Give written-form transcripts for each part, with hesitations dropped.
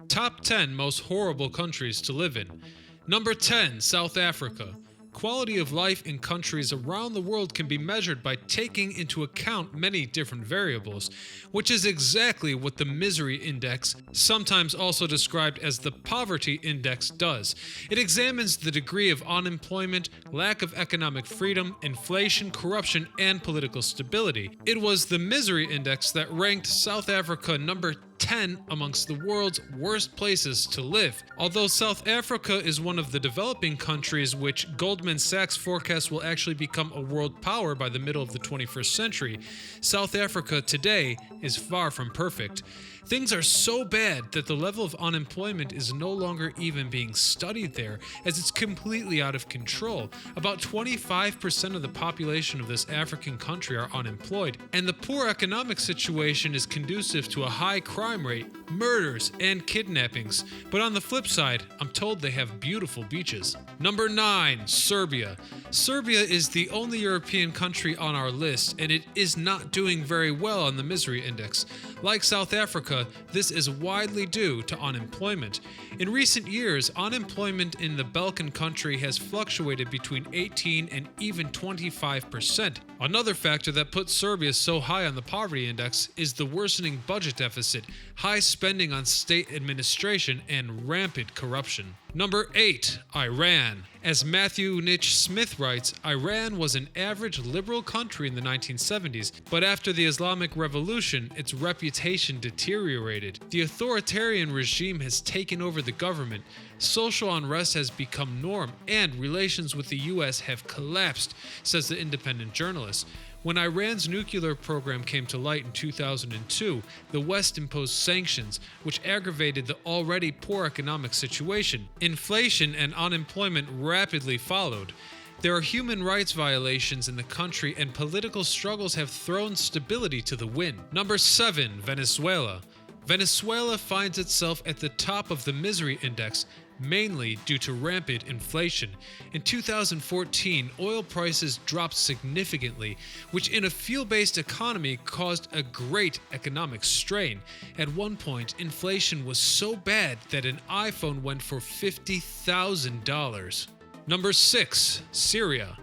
Top 10 most horrible countries to live in. Number 10, South Africa. Quality of life in countries around the world can be measured by taking into account many different variables, which is exactly what the Misery Index, sometimes also described as the Poverty Index, does. It examines the degree of unemployment, lack of economic freedom, inflation, corruption, and political stability. It was the Misery Index that ranked South Africa number 10 amongst the world's worst places to live. Although South Africa is one of the developing countries which Goldman Sachs forecasts will actually become a world power by the middle of the 21st century, South Africa today is far from perfect. Things are so bad that the level of unemployment is no longer even being studied there, as it's completely out of control. About 25% of the population of this African country are unemployed, and the poor economic situation is conducive to a high crime rate, murders, and kidnappings. But on the flip side, I'm told they have beautiful beaches. Number 9, Serbia. Serbia is the only European country on our list, and it is not doing very well on the Misery Index. Like South Africa, this is widely due to unemployment. In recent years, unemployment in the Balkan country has fluctuated between 18 and even 25%. Another factor that puts Serbia so high on the poverty index is the worsening budget deficit, high spending on state administration, and rampant corruption. Number 8, Iran. As Matthew Nitch Smith writes, Iran was an average liberal country in the 1970s, but after the Islamic Revolution, its reputation deteriorated. The authoritarian regime has taken over the government, social unrest has become norm, and relations with the US have collapsed, says the independent journalist. When Iran's nuclear program came to light in 2002, the West imposed sanctions, which aggravated the already poor economic situation. Inflation and unemployment rapidly followed. There are human rights violations in the country, and political struggles have thrown stability to the wind. Number 7, Venezuela. Venezuela finds itself at the top of the Misery Index, mainly due to rampant inflation. In 2014, oil prices dropped significantly, which in a fuel-based economy caused a great economic strain. At one point, inflation was so bad that an iPhone went for $50,000. Number 6, Syria.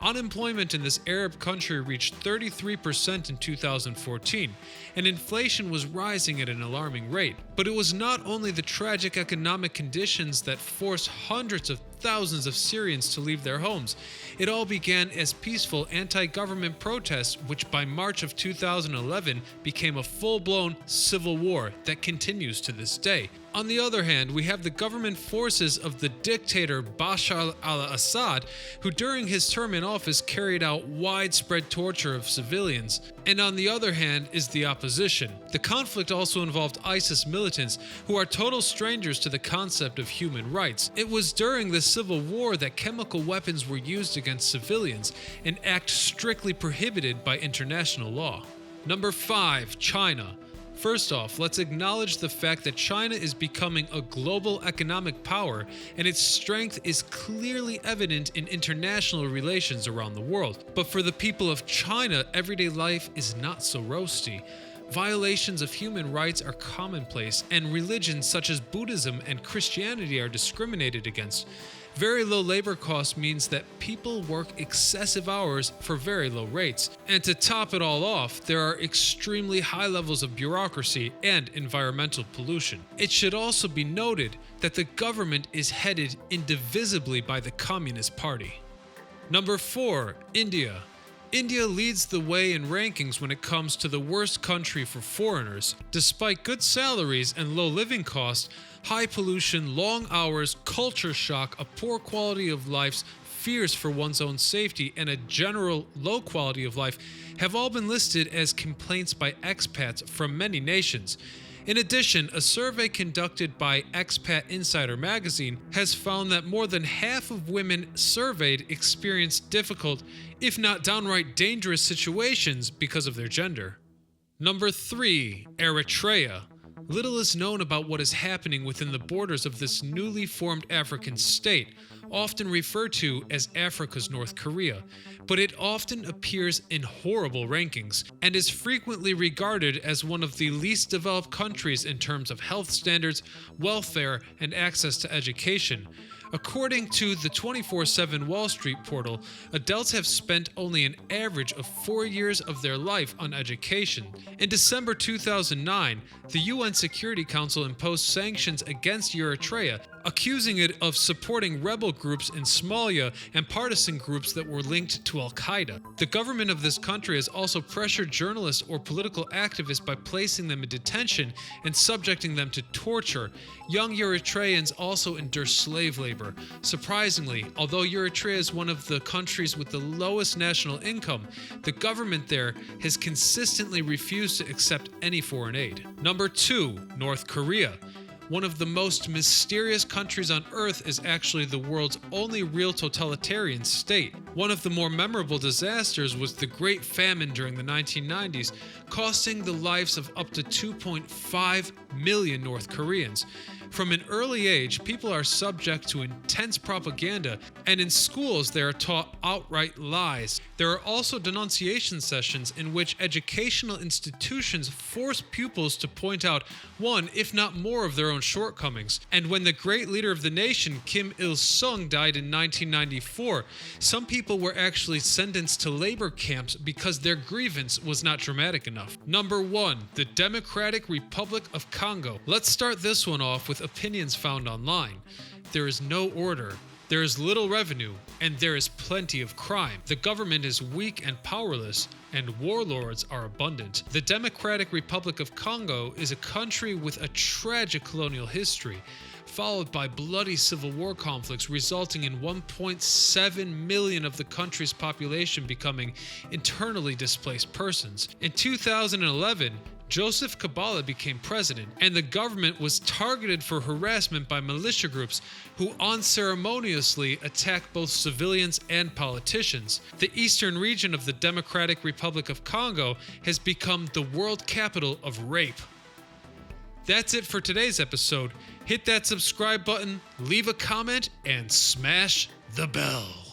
Unemployment in this Arab country reached 33% in 2014, and inflation was rising at an alarming rate. But it was not only the tragic economic conditions that forced hundreds of thousands of Syrians to leave their homes. It all began as peaceful anti-government protests, which by March of 2011 became a full-blown civil war that continues to this day. On the other hand, we have the government forces of the dictator Bashar al-Assad, who during his term in office carried out widespread torture of civilians. And on the other hand is the opposition. The conflict also involved ISIS militants, who are total strangers to the concept of human rights. It was during the civil war that chemical weapons were used against civilians, an act strictly prohibited by international law. Number 5, China. First off, let's acknowledge the fact that China is becoming a global economic power, and its strength is clearly evident in international relations around the world. But for the people of China, everyday life is not so roasty. Violations of human rights are commonplace, and religions such as Buddhism and Christianity are discriminated against. Very low labor costs means that people work excessive hours for very low rates. And to top it all off, there are extremely high levels of bureaucracy and environmental pollution. It should also be noted that the government is headed indivisibly by the Communist Party. Number 4, India. India leads the way in rankings when it comes to the worst country for foreigners. Despite good salaries and low living costs, high pollution, long hours, culture shock, a poor quality of life, fears for one's own safety, and a general low quality of life have all been listed as complaints by expats from many nations. In addition, a survey conducted by Expat Insider magazine has found that more than half of women surveyed experienced difficult, if not downright dangerous situations because of their gender. Number 3, Eritrea. Little is known about what is happening within the borders of this newly formed African state, often referred to as Africa's North Korea, but it often appears in horrible rankings and is frequently regarded as one of the least developed countries in terms of health standards, welfare, and access to education. According to the 24/7 Wall Street portal, adults have spent only an average of 4 years of their life on education. In December 2009, the UN Security Council imposed sanctions against Eritrea, accusing it of supporting rebel groups in Somalia and partisan groups that were linked to al-Qaeda. The government of this country has also pressured journalists or political activists by placing them in detention and subjecting them to torture. Young Eritreans also endure slave labor. Surprisingly, although Eritrea is one of the countries with the lowest national income, the government there has consistently refused to accept any foreign aid. Number 2, North Korea. One of the most mysterious countries on Earth is actually the world's only real totalitarian state. One of the more memorable disasters was the Great Famine during the 1990s, costing the lives of up to 2.5 million North Koreans. From an early age, people are subject to intense propaganda, and in schools they are taught outright lies. There are also denunciation sessions in which educational institutions force pupils to point out one, if not more, of their own shortcomings. And when the great leader of the nation, Kim Il-sung, died in 1994, some people were actually sentenced to labor camps because their grievance was not dramatic enough. Number 1, the Democratic Republic of Congo. Let's start this one off with opinions found online. There is no order, there is little revenue, and there is plenty of crime. The government is weak and powerless, and warlords are abundant. The Democratic Republic of Congo is a country with a tragic colonial history, followed by bloody civil war conflicts resulting in 1.7 million of the country's population becoming internally displaced persons. In 2011, Joseph Kabila became president, and the government was targeted for harassment by militia groups who unceremoniously attacked both civilians and politicians. The eastern region of the Democratic Republic of Congo has become the world capital of rape. That's it for today's episode. Hit that subscribe button, leave a comment, and smash the bell.